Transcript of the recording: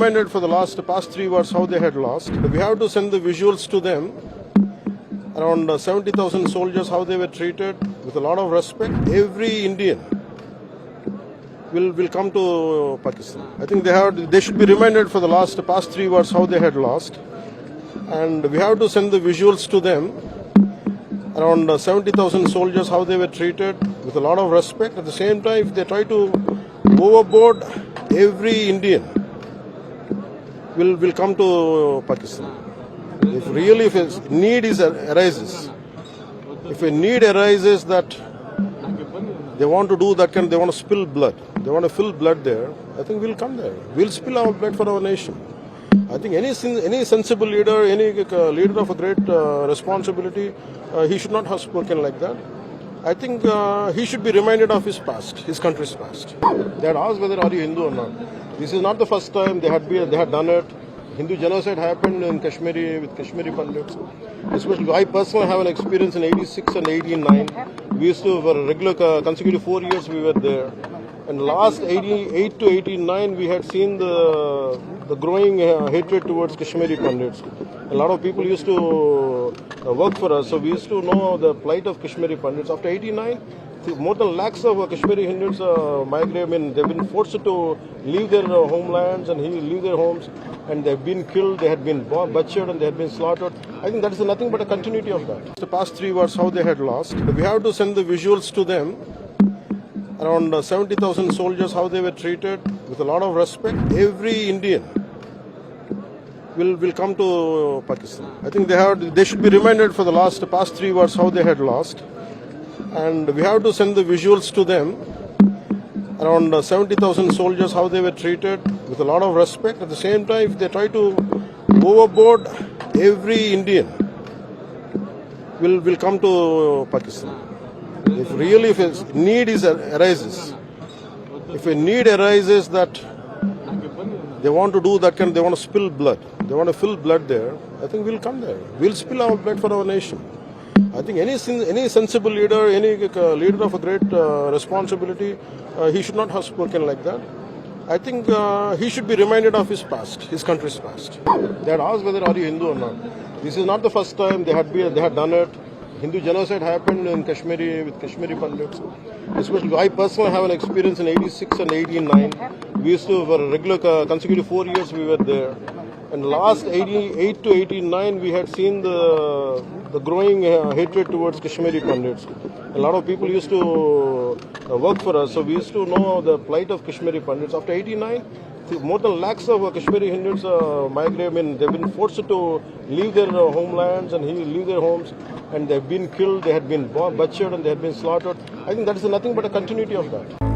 reminded for the past 3 wars how they had lost. We have to send the visuals to them. Around 70,000 soldiers, how they were treated with a lot of respect. Every Indian will come to Pakistan. I think they should be reminded for the past 3 wars how they had lost. And we have to send the visuals to them. Around 70,000 soldiers, how they were treated with a lot of respect. At the same time, if they try to overboard, every Indian will come to Pakistan. If a need arises, if a need arises that they want to do that, they want to spill blood, they want to fill blood there, I think we'll come there. We'll spill our blood for our nation. I think any sensible leader, any leader of a great responsibility, he should not have spoken like that. I think he should be reminded of his past, his country's past. They had asked whether are you Hindu or not. This is not the first time they had done it. Hindu genocide happened in Kashmiri with Kashmiri Pandits. Especially, I personally have an experience in '86 and '89. We used to, for a regular consecutive 4 years, we were there. And last '88 to '89, we had seen the growing hatred towards Kashmiri Pandits. A lot of people used to work for us, so we used to know the plight of Kashmiri Pandits. After '89, more than lakhs of Kashmiri Hindus migrate. I mean, they've been forced to leave their homelands and leave their homes, and they've been killed, they had been butchered, and they had been slaughtered. I think that is nothing but a continuity of that. The past 3 wars, how they had lost. We have to send the visuals to them. Around 70,000 soldiers, how they were treated with a lot of respect. Every Indian will come to Pakistan. I think they should be reminded for the past 3 wars how they had lost. And we have to send the visuals to them. Around 70,000 soldiers, how they were treated with a lot of respect. At the same time, if they try to overboard, every Indian will come to Pakistan. If a need arises, if a need arises that they want to do that, they want to spill blood, they want to fill blood there, I think we'll come there. We'll spill our blood for our nation. I think any sensible leader, any leader of a great responsibility, he should not have spoken like that. I think he should be reminded of his past, his country's past. They had asked whether are you Hindu or not. This is not the first time they had done it. Hindu genocide happened in Kashmiri with Kashmiri Pandits. Especially, I personally have an experience in '86 and '89. We used to, for a regular consecutive 4 years, we were there. And last '88 to '89, we had seen the growing hatred towards Kashmiri Pandits. A lot of people used to work for us, so we used to know the plight of Kashmiri Pandits. After '89, more than lakhs of Kashmiri Hindus migrate. I mean, they've been forced to leave their homelands and leave their homes, and they've been killed, they had been butchered, and they had been slaughtered. I think that is nothing but a continuity of that.